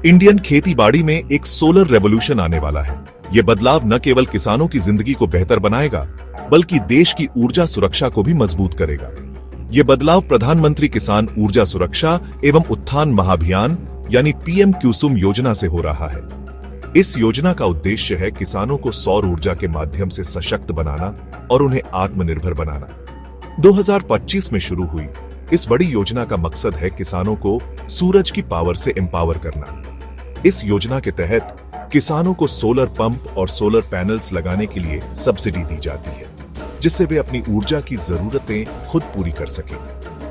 Indian खेती बाड़ी में एक सोलर रेवोल्यूशन आने वाला है। ये बदलाव न केवल किसानों की जिंदगी को बेहतर बनाएगा, बल्कि देश की ऊर्जा सुरक्षा को भी मजबूत करेगा। ये बदलाव प्रधानमंत्री किसान ऊर्जा सुरक्षा एवं उत्थान महाभियान यानी पीएम कुसुम योजना से हो रहा है। इस योजना का उद्देश्य है किसानों को सौर ऊर्जा के माध्यम से सशक्त बनाना और उन्हें आत्मनिर्भर बनाना। 2025 में शुरू हुई इस बड़ी योजना का मकसद है किसानों को सूरज की पावर से एम्पावर करना। इस योजना के तहत किसानों को सोलर पंप और सोलर पैनल्स लगाने के लिए सब्सिडी दी जाती है, जिससे वे अपनी ऊर्जा की जरूरतें खुद पूरी कर सकें।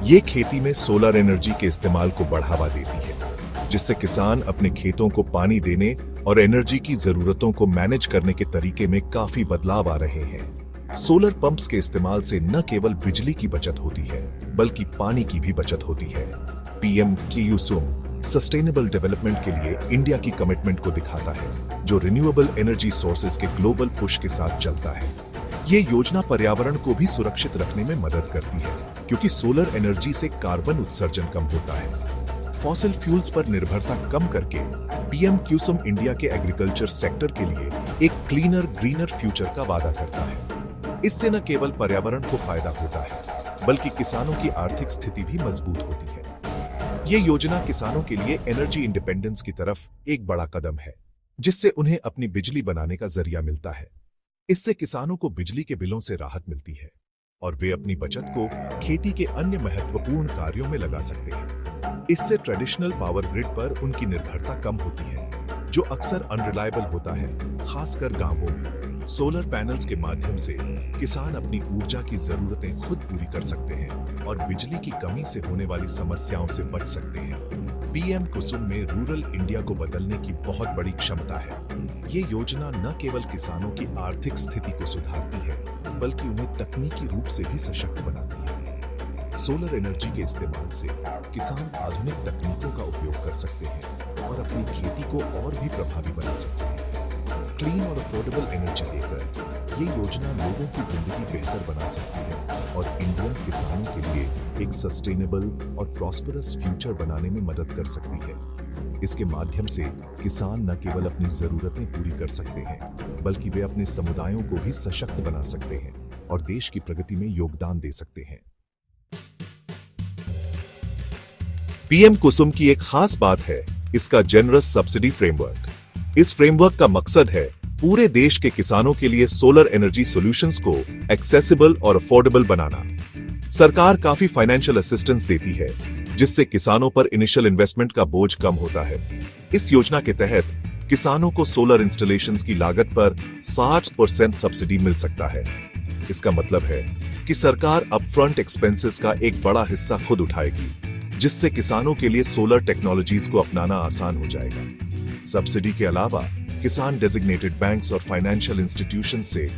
ये खेती में सोलर एनर्जी के इस्तेमाल को बढ़ावा देती है, जिससे किसान अपने खेतों को पानी देने और एनर्जी की जरूरतों को मैनेज करने के तरीके में काफी बदलाव आ रहे हैं। सोलर पंप्स के इस्तेमाल से न केवल बिजली की बचत होती है, बल्कि पानी की भी बचत होती है। पीएम कुसुम सस्टेनेबल डेवलपमेंट के लिए इंडिया की कमिटमेंट को दिखाता है, जो रिन्यूएबल एनर्जी सोर्सेज के ग्लोबल पुश के साथ चलता है। ये योजना पर्यावरण को भी सुरक्षित रखने में मदद करती है, क्योंकि सोलर एनर्जी से कार्बन उत्सर्जन कम होता है। फॉसिल फ्यूल्स पर निर्भरता कम करके पीएम कुसुम इंडिया के एग्रीकल्चर सेक्टर के लिए एक क्लीनर ग्रीनर फ्यूचर का वादा करता है। इससे न केवल पर्यावरण को फायदा होता है, बल्कि किसानों की आर्थिक स्थिति भी मजबूत होती है। ये योजना किसानों के लिए एनर्जी इंडिपेंडेंस की तरफ एक बड़ा कदम है, जिससे उन्हें अपनी बिजली बनाने का जरिया मिलता है। इससे किसानों को बिजली के बिलों से राहत मिलती है और वे अपनी बचत को खेती के अन्य महत्वपूर्ण कार्यों में लगा सकते हैं। इससे ट्रेडिशनल पावर ग्रिड पर उनकी निर्भरता कम होती है, जो अक्सर अनरिलायबल होता है, खासकर गांवों में। सोलर पैनल्स के माध्यम से किसान अपनी ऊर्जा की जरूरतें खुद पूरी कर सकते हैं और बिजली की कमी से होने वाली समस्याओं से बच सकते हैं। पीएम कुसुम में रूरल इंडिया को बदलने की बहुत बड़ी क्षमता है। ये योजना न केवल किसानों की आर्थिक स्थिति को सुधारती है, बल्कि उन्हें तकनीकी रूप से भी सशक्त बनाती है। सोलर एनर्जी के इस्तेमाल से किसान आधुनिक तकनीकों का उपयोग कर सकते हैं और अपनी खेती को और भी प्रभावी बना सकते हैं। क्लीन और अफोर्डेबल एनर्जी देकर ये योजना लोगों की जिंदगी बेहतर बना सकती है और इंडियन किसानों के लिए एक सस्टेनेबल और प्रॉस्परस फ्यूचर बनाने में मदद कर सकती है। इसके माध्यम से किसान न केवल अपनी जरूरतें पूरी कर सकते हैं, बल्कि वे अपने समुदायों को भी सशक्त बना सकते हैं और देश की प्रगति में योगदान दे सकते हैं। पीएम कुसुम की एक खास बात है इसका जेनरस सब्सिडी फ्रेमवर्क। इस फ्रेमवर्क का मकसद है पूरे देश के किसानों के लिए सोलर एनर्जी सॉल्यूशंस को एक्सेसिबल और अफोर्डेबल बनाना। सरकार काफी फाइनेंशियल असिस्टेंस देती है, जिससे किसानों पर इनिशियल इन्वेस्टमेंट का बोझ कम होता है। इस योजना के तहत किसानों को सोलर इंस्टॉलेशंस की लागत पर 60% सब्सिडी मिल सकता है। इसका मतलब है कि सरकार अपफ्रंट एक्सपेंसेस का एक बड़ा हिस्सा खुद उठाएगी, जिससे किसानों के लिए सोलर टेक्नोलॉजीज को अपनाना आसान हो जाएगा। सब्सिडी के अलावा किसान डेजिग्नेटेड बैंक्स और फाइनेंशियल इंस्टीट्यूशन से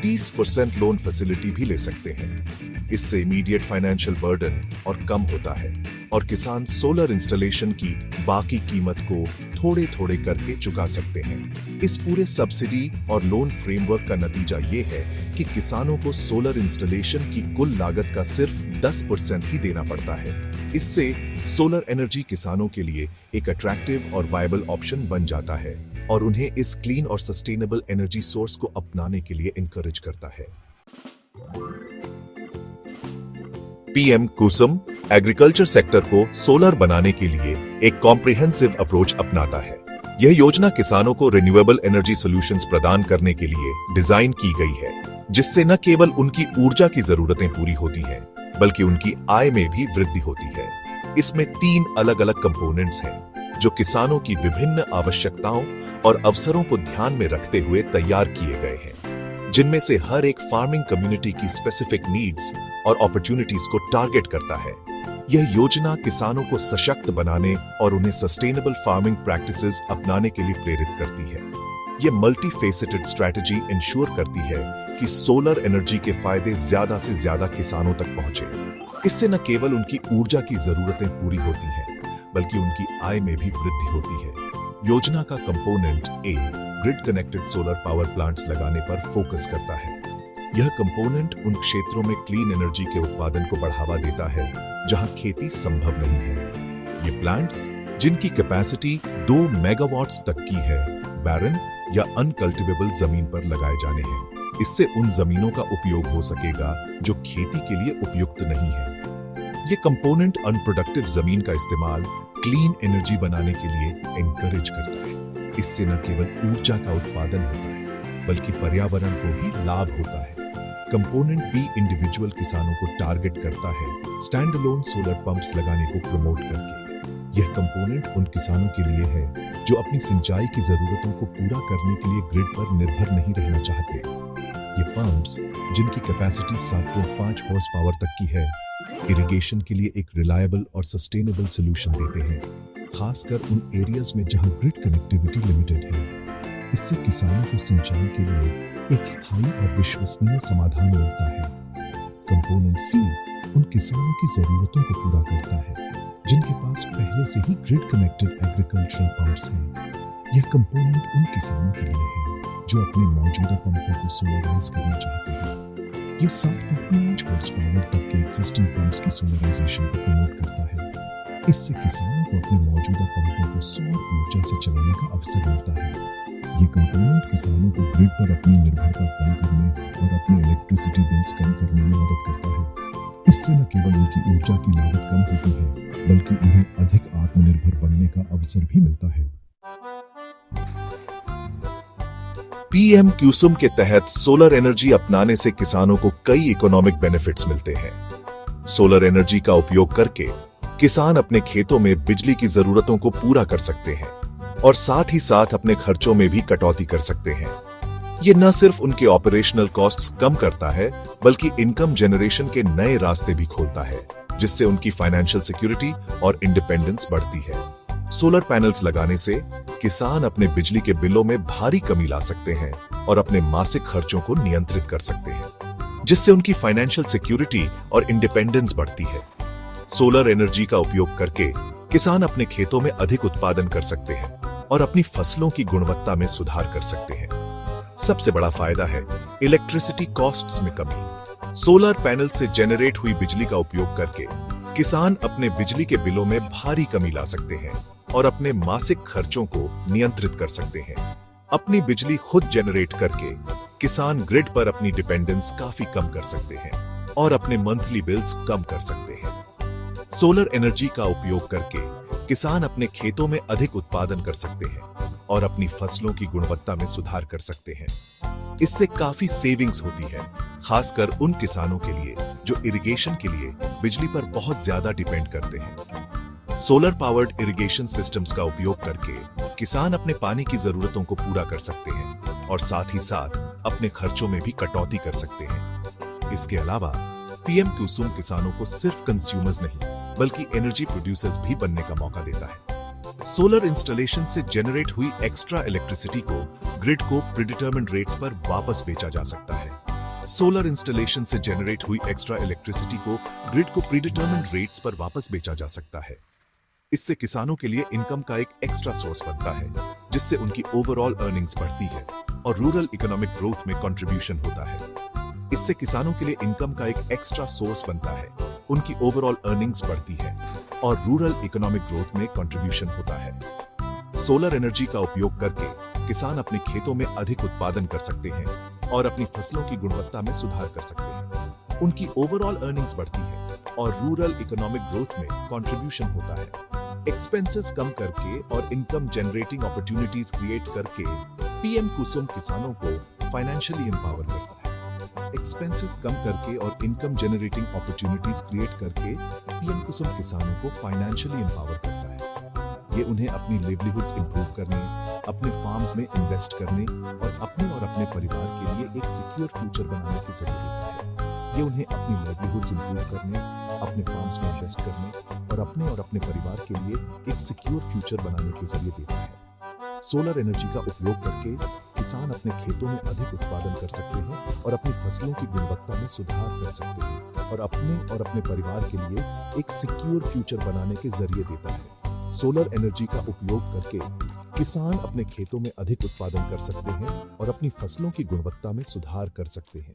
30% लोन फैसिलिटी भी ले सकते हैं। इससे इमीडिएट फाइनेंशियल बर्डन और कम होता है और किसान सोलर इंस्टॉलेशन की बाकी कीमत को थोड़े थोड़े करके चुका सकते हैं। इस पूरे सब्सिडी और लोन फ्रेमवर्क का नतीजा ये है कि किसानों को सोलर इंस्टॉलेशन की कुल लागत का सिर्फ 10% ही देना पड़ता है। इससे सोलर एनर्जी किसानों के लिए एक अट्रैक्टिव और वायबल ऑप्शन बन जाता है और उन्हें इस क्लीन और सस्टेनेबल एनर्जी सोर्स को अपनाने के लिए इनकरेज करता है। पीएम कुसुम एग्रीकल्चर सेक्टर को सोलर बनाने के लिए एक कॉम्प्रिहेंसिव अप्रोच अपनाता है। यह योजना किसानों को रिन्यूएबल एनर्जी सॉल्यूशंस प्रदान करने के लिए डिजाइन की गई है, जिससे न केवल उनकी ऊर्जा की जरूरतें पूरी होती हैं, बल्कि उनकी आय में भी वृद्धि होती है। इसमें 3 अलग-अलग कंपोनेंट्स हैं, जो किसानों की विभिन्न आवश्यकताओं और अवसरों को ध्यान में रखते हुए तैयार किए गए हैं, जिनमें से हर एक फार्मिंग कम्युनिटी की स्पेसिफिक नीड्स और अपॉर्चुनिटीज को टारगेट करता है। यह योजना किसानों को सशक्त बनाने और उन्हें सस्टेनेबल फार्मिंग प्रैक्टिसेस अपनाने के लिए प्रेरित करती है। यह मल्टी फेसेटेड स्ट्रैटेजी इंश्योर करती है कि सोलर एनर्जी के फायदे ज्यादा से ज्यादा किसानों तक पहुंचे। इससे न केवल उनकी ऊर्जा की जरूरतें पूरी होती हैं, बल्कि उनकी आय में भी वृद्धि होती है। योजना का component a grid connected solar power plants लगाने पर फोकस करता है। यह कंपोनेंट उन क्षेत्रों में क्लीन एनर्जी के उत्पादन को बढ़ावा देता है जहां खेती संभव नहीं है। ये प्लांट्स जिनकी कैपेसिटी 2 मेगावाट्स तक की है, बैरन या अनकल्टिवेबल जमीन पर लगाए जाने हैं। इससे उन जमीनों का उपयोग हो सकेगा जो खेती के लिए उपयुक्त नहीं है। ये कंपोनेंट अनप्रोडक्टिव जमीन का इस्तेमाल क्लीन एनर्जी बनाने के लिए एनकरेज करता है। इससे न केवल ऊर्जा का उत्पादन होता है, बल्कि पर्यावरण को भी लाभ होता है। कंपोनेंट भी इंडिविजुअल किसानों को टारगेट करता है, स्टैंड अलोन सोलर पंप्स लगाने को प्रमोट करके। यह कंपोनेंट उन किसानों के लिए है जो अपनी सिंचाई की जरूरतों को पूरा करने के लिए ग्रिड पर निर्भर नहीं रहना चाहते। ये पंप्स, जिनकी कैपेसिटी 7.5 हॉर्स पावर तक की है, इरिगेशन के लिए एक रिलायबल और सस्टेनेबल सोल्यूशन देते हैं, खासकर उन एरियाज में जहां ग्रिड कनेक्टिविटी लिमिटेड है। इससे किसानों को सिंचाई के लिए एक स्थायी और विश्वसनीय समाधान मिलता है। कंपोनेंट सी उन किसानों की जरूरतों को पूरा करता है जिनके पास पहले से ही ग्रिड कनेक्टेड एग्रीकल्चरल पंप्स हैं। यह कंपोनेंट उन किसानों के लिए है जो अपने मौजूदा पंपों को सोलराइज करना चाहते हैं। यह 7.5 हॉर्स पावर तक के एग्जिस्टिंग पंप्स की सोलराइजेशन को प्रमोट करता है। इससे किसानों को अपने मौजूदा पंपों को सौर ऊर्जा से चलाने का अवसर मिलता है। ये कंपोनेंट किसानों को ग्रिड पर अपनी निर्भरता कम करने और अपने इलेक्ट्रिसिटी बिल्स कम करने में मदद करता है। इससे न केवल उनकी ऊर्जा की लागत कम होती है, बल्कि उन्हें अधिक आत्मनिर्भर बनने का अवसर भी मिलता है। पीएम कुसुम के तहत सोलर एनर्जी अपनाने से किसानों को कई इकोनॉमिक बेनिफिट्स मिलते हैं। सोलर एनर्जी का उपयोग करके किसान अपने खेतों में बिजली की जरूरतों को पूरा कर सकते हैं और साथ ही साथ अपने खर्चों में भी कटौती कर सकते हैं। ये न सिर्फ उनके ऑपरेशनल कॉस्ट्स कम करता है, बल्कि इनकम जनरेशन के नए रास्ते भी खोलता है, जिससे उनकी फाइनेंशियल सिक्योरिटी और इंडिपेंडेंस बढ़ती है। सोलर पैनल्स लगाने से किसान अपने बिजली के बिलों में भारी कमी ला सकते हैं और अपने मासिक खर्चों को नियंत्रित कर सकते हैं, जिससे उनकी फाइनेंशियल सिक्योरिटी और इंडिपेंडेंस बढ़ती है। सोलर एनर्जी का उपयोग करके किसान अपने खेतों में अधिक उत्पादन कर सकते हैं और अपनी फसलों की गुणवत्ता में सुधार कर सकते हैं। सबसे बड़ा फायदा है इलेक्ट्रिसिटी कॉस्ट्स में कमी। सोलर पैनल से जनरेट हुई बिजली का उपयोग करके किसान अपने बिजली के बिलों में भारी कमी ला सकते हैं और अपने मासिक खर्चों को नियंत्रित कर सकते हैं। अपनी बिजली खुद जनरेट करके किसान ग्रिड पर अपनी डिपेंडेंस काफी कम कर सकते हैं और अपने मंथली बिल्स कम कर सकते हैं। सोलर एनर्जी का उपयोग करके किसान अपने खेतों में अधिक उत्पादन कर सकते हैं और अपनी फसलों की गुणवत्ता में सुधार कर सकते हैं। इससे काफी सेविंग्स होती है, खासकर उन किसानों के लिए जो इरिगेशन के लिए बिजली पर बहुत ज्यादा डिपेंड करते हैं। सोलर पावर्ड इरिगेशन सिस्टम्स का उपयोग करके किसान अपने पानी की जरूरतों को पूरा कर सकते हैं और साथ ही साथ अपने खर्चों में भी कटौती कर सकते हैं। इसके अलावा पीएम कुसुम किसानों को सिर्फ कंज्यूमर्स नहीं, बल्कि एनर्जी प्रोड्यूसर्स भी बनने का मौका देता है। सोलर इंस्टॉलेशन से जनरेट हुई एक्स्ट्रा इलेक्ट्रिसिटी को ग्रिड को प्रीडिटरमिन्ड रेट्स पर वापस बेचा जा सकता है। सोलर इंस्टॉलेशन से जनरेट हुई एक्स्ट्रा इलेक्ट्रिसिटी को ग्रिड को प्रीडिटरमिन्ड रेट्स पर वापस बेचा जा सकता है। इससे किसानों के लिए इनकम का एक एक्स्ट्रा सोर्स बनता है, जिससे उनकी ओवरऑल अर्निंग्स बढ़ती है और रूरल इकोनॉमिक ग्रोथ में कंट्रीब्यूशन होता है। इससे किसानों के लिए इनकम का एक एक्स्ट्रा सोर्स बनता है, उनकी ओवरऑल अर्निंग्स बढ़ती है और रूरल इकोनॉमिक ग्रोथ में कंट्रीब्यूशन होता है। सोलर एनर्जी का उपयोग करके किसान अपने खेतों में अधिक उत्पादन कर सकते हैं और अपनी फसलों की गुणवत्ता में सुधार कर सकते हैं। उनकी ओवरऑल अर्निंग्स बढ़ती है और रूरल इकोनॉमिक ग्रोथ में कंट्रीब्यूशन होता है। एक्सपेंसेस कम करके और इनकम जनरेटिंग अपॉर्चुनिटीज क्रिएट करके पीएम कुसुम किसानों को फाइनेंशियली एम्पावर करता है। एक्सपेंसेस कम करके और इनकम जनरेटिंग अपॉर्चुनिटीज क्रिएट करके पीएम कुसुम किसानों को फाइनेंशियली एम्पावर करता है। ये उन्हें अपनी लिवलीहुड्स इंप्रूव करने, अपने फार्म्स में इन्वेस्ट करने और अपने परिवार के लिए एक सिक्योर फ्यूचर बनाने की जरूरत देता है। ये उन्हें अपनी लिवलीहुड्स इंप्रूव करने, अपने फार्म्स में इन्वेस्ट करने और अपने परिवार के लिए एक सिक्योर फ्यूचर बनाने के जरिए देता है। सोलर एनर्जी का उपयोग करके किसान अपने खेतों में अधिक उत्पादन कर सकते हैं और अपनी फसलों की गुणवत्ता में सुधार कर सकते हैं और अपने परिवार के लिए एक सिक्योर फ्यूचर बनाने के जरिए देता है। सोलर एनर्जी का उपयोग करके किसान अपने खेतों में अधिक उत्पादन कर सकते हैं और अपनी फसलों की गुणवत्ता में सुधार कर सकते हैं।